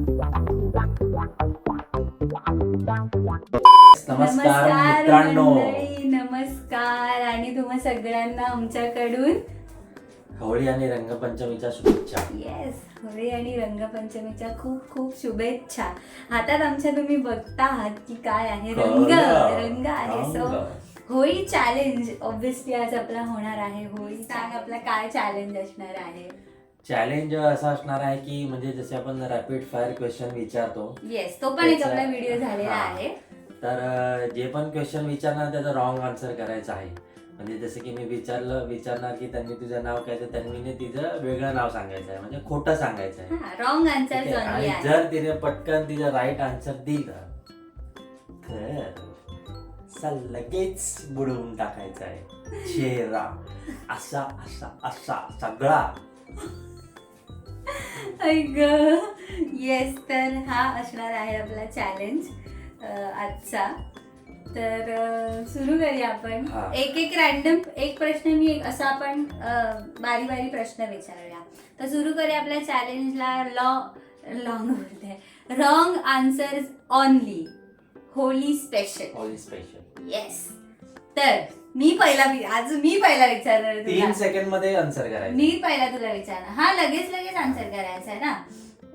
नमस्कार मित्रांनो, मंडळी, नमस्कार आणि तुम्हा सगळ्यांना आमच्याकडून होळी आणि रंगपंचमीच्या शुभेच्छा. येस, होळी आणि रंगपंचमीच्या खूप खूप शुभेच्छा. हातात आमच्या तुम्ही बघता आहात की काय आहे, रंग रंग आहे. सो होळी चॅलेंज ऑब्विसली आज आपला होणार आहे. होळी सांग आपला काय चॅलेंज असणार आहे. चॅलेंज असा असणार आहे की म्हणजे जसे आपण रॅपिड फायर क्वेश्चन विचारतो. येस, तो पण एक आपला व्हिडिओ झालेला आहे. तर जे पण क्वेश्चन विचारणार त्याचा रॉंग आन्सर करायचा आहे. म्हणजे जसं की मी विचारणार की त्यांनी तुझं नाव काय, तर त्यांनी तिचं वेगळं नाव सांगायचं आहे, म्हणजे खोटं सांगायचं आहे. Wrong answer. आणि जर तिने पटकन तिचं राईट आन्सर दिलं तर लगेच बुडवून टाकायचं आहे चेहरा असा असा असा सगळा. येस, तर हा असणार आहे आपला चॅलेंज आजचा. तर सुरू करूया आपण. एक रॅन्डम एक प्रश्न मी असा आपण बारी बारी प्रश्न विचारूया. तर सुरू करूया आपल्या चॅलेंजला. लॉंग बोलते, wrong answers only, Holy special. Yes, तर मी पहिला विचारणार. 3 सेकंड मध्ये आन्सर करायचं. मी पहिला तुला विचारणार. हा, लगेच आन्सर करायचं आहे ना.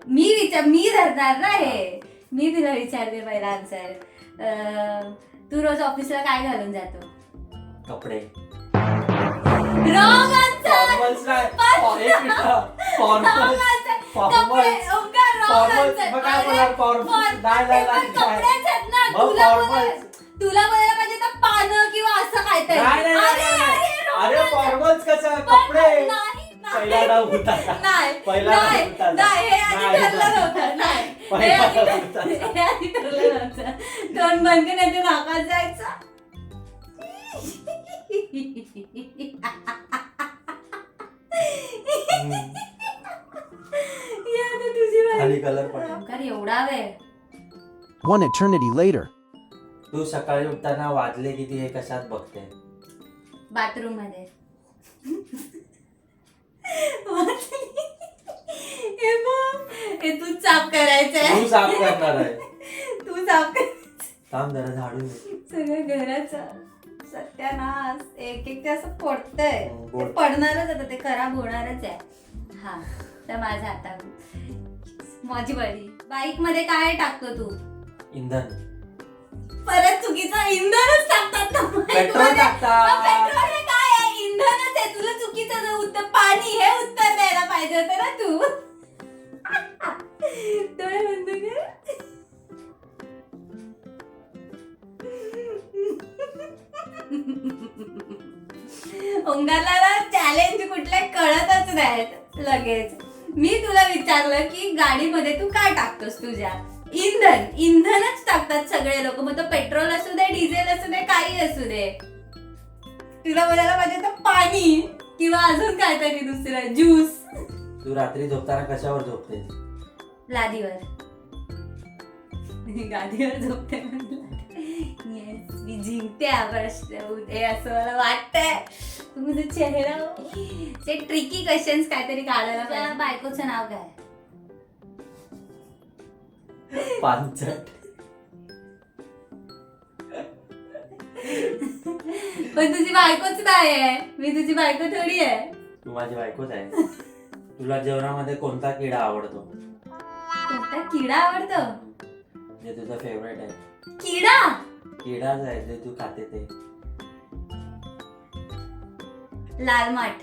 मी धरणार ना हे. मी तुला विचारते पहिला आन्सर. तू रोज ऑफिसला काय घालून जातो? कपडे. Wrong answer. तुला बोलायला पाहिजे तर पानं किंवा असं काहीतरी. अरे फॉर्मल्स कसं कपडे. पहिला डाव होता. दोन बंद नाही नाकात जायचा. खाली कलर पण एवढा वेळ. One eternity later. तू सकाळी उठताना वाजले किती हे कशात बघते? बाथरूम मध्ये. हे तू साफ करायचंय. तू साफ करणार आहे. तू साफ करायचं थांब जरा झाडून दे. सगळं घराचं सत्यानाश. एक असं पडतंय. बोल. ते पडणारच आता, ते खराब होणारच आहे. हा, तर माझा आता माझी बारी. बाईक मध्ये काय टाकतो तू? इंधन. परत चुकीचं इंधनच टाकतात ना. पेट्रोल टाकतात. पेट्रोल हे काय आहे? इंधनच आहे. तुला चुकीचं उत्तर पाणी हे उत्तर द्यायला पाहिजे होतं ना तू. डोळे बंद कर. ओंकारला चॅलेंज कुठले कळतच नाहीत लगेच. मी तुला विचारलं की गाडीमध्ये तू काय टाकतोस तुझ्या? इंधनच टाकतात सगळे लोक. मग तो पेट्रोल असू दे, डिझेल असू दे, काही असू दे. तुला बोलायला पाहिजे तर पाणी किंवा अजून काहीतरी दुसरं, ज्यूस. तू रात्री झोपताना कशावर झोपते? लादीवर. गादीवर झोपते. येस, मी जिंकते हा प्रश्न. हे असं मला वाटतंय. तुझा चेहरा ते ट्रिकी क्वेश्चन्स काहीतरी काढायला. त्या बायकोचं नाव काय? पांचट. पण तुझी बायकोच काय आहे? मी तुझी बायको थोडी आहे. तू माझी बायकोच आहे. तुला जेवणामध्ये कोणता किडा आवडतो? कोणता किडा आवडतो? जे तुझा फेवरेट आहे. किडाच आहे जे तू खाते ते. लाल माठ.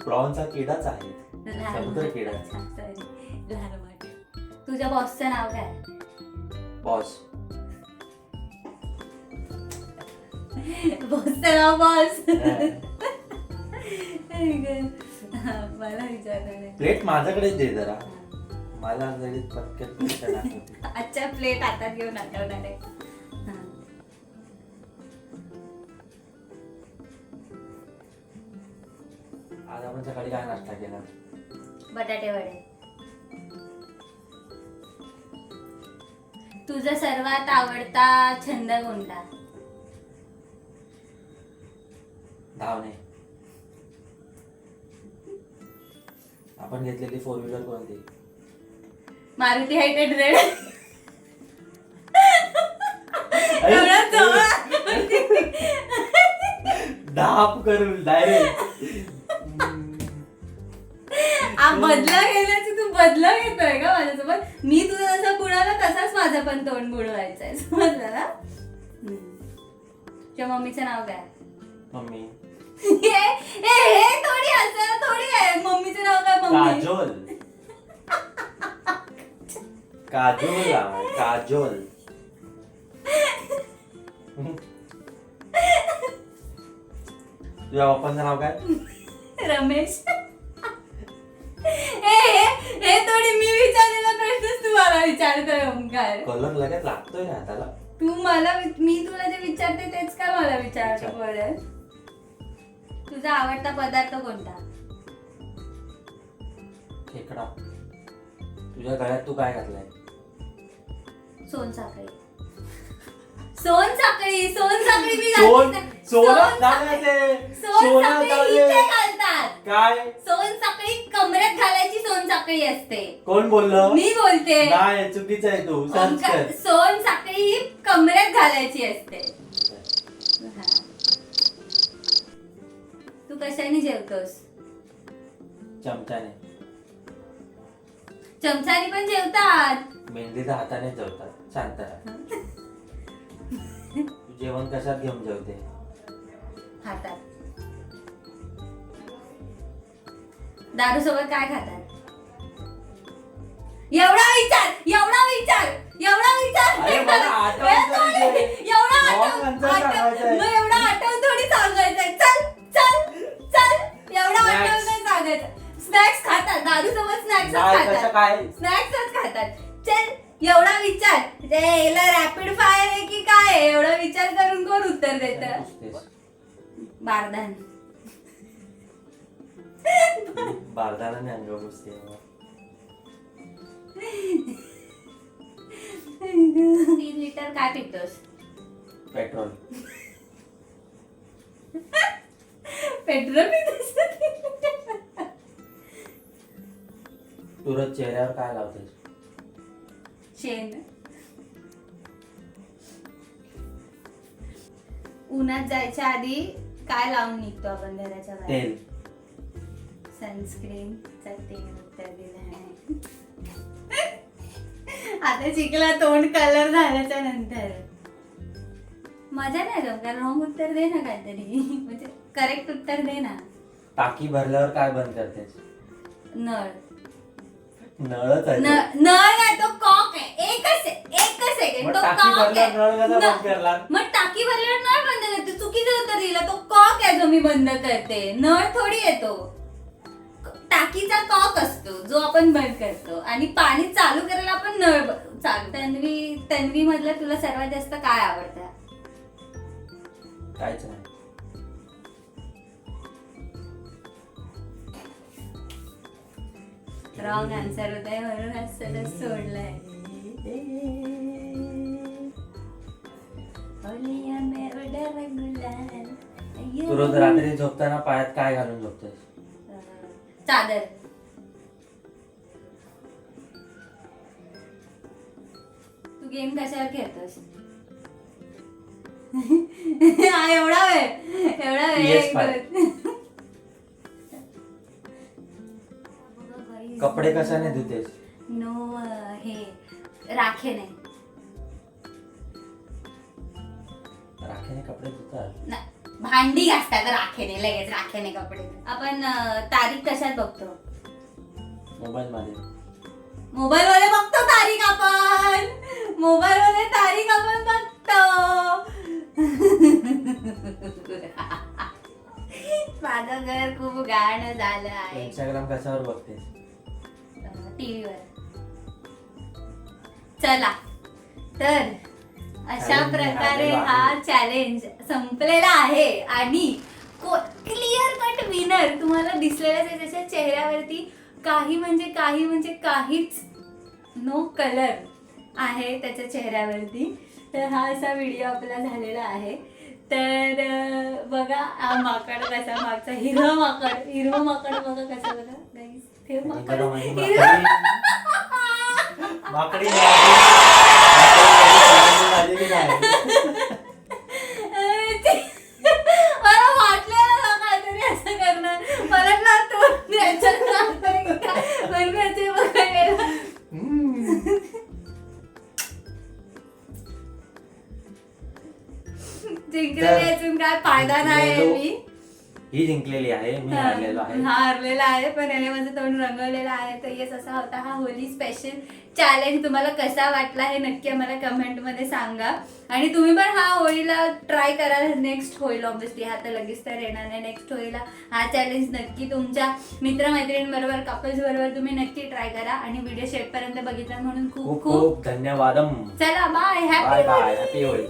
प्रॉन्सचा किडाच आहे. समुद्र किडा. लाल माठ. तुझ्या बॉसचं नाव काय? बॉस. बॉसचं नाव बॉस. मला विचारलं. प्लेट माझ्याकडेच दे जरा. मला पटकन. अच्छा, प्लेट हातात घेऊन आठवणार आहे. आज आपण सकाळी काय नाश्ता केला? बटाटे वडे. तुझा सर्वात आवडता छंद कोणता? धावणे. आपण घेतलेली 4 व्हीलर कोणती? मारुती 800. एवढा जवळ. धाप करून डायरेक्ट. बदला घेण्याची तू बदला घेतोय का माझ्यासोबत? मी तुझं जसं बुडवलं तसाच माझं पण तोंड बुडवायचंय, समजलं ना? तुझ्या मम्मीचं नाव काय? मम्मी हे थोडी असं थोडी आहे. मम्मीचं नाव काय? मम्मी काजोल. काजोल आहे, काजोल. तुझ्या पप्पांचं नाव काय? रमेश. हे थोडी मी विचारलेला प्रश्नच तू मला विचारतोय ओंकार. कलर लगेच लागतोय ना त्याला. मी तुला जे विचारते तेच का मला विचारते परत? तुझा आवडता पदार्थ कोणता? खेकडा. तुझ्या गळ्यात तू काय घातलंय? सोनसाखळी. सोनसाखळी मी सोनसाखळी इथे घालतात. काय? सोनसाखळी कमरेत घालायची सोनसाखळी असते. कोण बोललं? मी बोलते. नाही, चुकीचं आहे. तू सर्च कर. सोनसाखळी ही कमरेत घालायची असते. हा. तू कशाने जेवतोस? चमच्याने. चमच्याने पण जेवतात. मेहंदी तर हाताने जेवतात. शांत राहा. तू जेवण कशात घेऊन जेवते? हातात. दारू सोबत काय खातात? एवढा विचार. अरे मला आठवण तरी दे. Wrong answer सांगायचंय. मग एवढा आठवण थोडी सांगायचंय. चल एवढा आठवण नाही सांगायचं. स्नॅक्स खातात. दारू सोबत स्नॅक्स खातात. स्नॅक्सच खातात. चल एवढा विचार. याला रॅपिड फायर आहे की काय? एवढा विचार करून कोण उत्तर देतं? बारदान. बारदानाने अंग पुसते. 3 लिटर काय पितोस? पेट्रोल. पेट्रोल पितोस? तू रोज चेहऱ्यावर काय लावतेस? शेण. उन्हात जायच्या आधी काय लावून निघतो आपण घराच्या बाहेर? तेल. सनस्क्रीन. तेल उत्तर दिलं आहे. आता शिकला तोंड कलर झाल्याच्या नंतर. मजा नाही जमणार. रॉंग उत्तर दे ना काहीतरी. म्हणजे करेक्ट उत्तर दे ना. टाकी भरल्यावर काय बंद करतेस? नळ. नळच आहे. नळ नाही, तो कॉक आहे. एकच सेकंड. तो कॉक आहे. मग टाकी भरल्यावर नळ बंद करते. चुकीचं उत्तर दिलं. तो कॉक आहे जो मी बंद करते. नळ थोडी येतो. टाकीचा कॉक असतो जो आपण बंद करतो. आणि पाणी चालू करायला आपण नळ चालू. तन्वी मधलं तुला सर्वात जास्त काय आवडतं? काहीच नाही. रॉंग आन्सर होत आहे म्हणून असं सोडलंय. तू रोज रात्री झोपताना पायात काय घालून झोपतेस? चादर. तू गेम कशावर खेळतोस? एवढा वेळ. कपडे कशाने धुतेस? नो हे राखेने. राखेने कपडे धुतात? भांडी घासतात राखेने. लगेच राखेने कपडे. आपण तारीख कशात बघतो? मोबाईल मध्ये. मोबाईल मध्ये बघतो तारीख आपण. माझं घर खूप गाण झालं आहे. इंस्टाग्राम कशावर बघतेस? टीव्हीवर. चला तर अशा प्रकारे हा चॅलेंज संपलेला आहे. आणि क्लिअर कट विनर तुम्हाला दिसलेलाच आहे. त्याच्या चेहऱ्यावरती काही म्हणजे काहीच नो कलर आहे त्याच्या चेहऱ्यावरती. तर हा असा व्हिडिओ आपला झालेला आहे. तर बघा हा माकड कसा मागचा हिरवा माकड बघा कसा बघा गाईस. ते आणि माकड. बघा माझी हिरवं. माकडी झालेली नाही. मला वाटलं ना काहीतरी असं करणार. मला ना तो द्यायचं नंतर काय बनवायचे बघायला. जिंकलेली अजून काय फायदा नाही मी. ही जिंकलेली आहे, मी हारलेलो आहे. हा हरलेला आहे, पण याने माझं तोंड रंगवलेलं आहे. तर येस, असा होता हा होली स्पेशल चॅलेंज. तुम्हाला कसा वाटला हे नक्की आम्हाला कमेंट मध्ये सांगा. आणि तुम्ही पण हा होळीला ट्राय करा. नेक्स्ट होईल ऑब्व्हियसली, हा तर लगेच तर येणार नाही. नेक्स्ट होळीला हा चॅलेंज नक्की तुमच्या मित्रमैत्रिणींबरोबर, कपल्स बरोबर तुम्ही नक्की ट्राय करा. आणि व्हिडिओ शेवटपर्यंत बघितला म्हणून खूप खूप खूप खूप धन्यवादम. चला bye. Bye happy bye, happy Holi.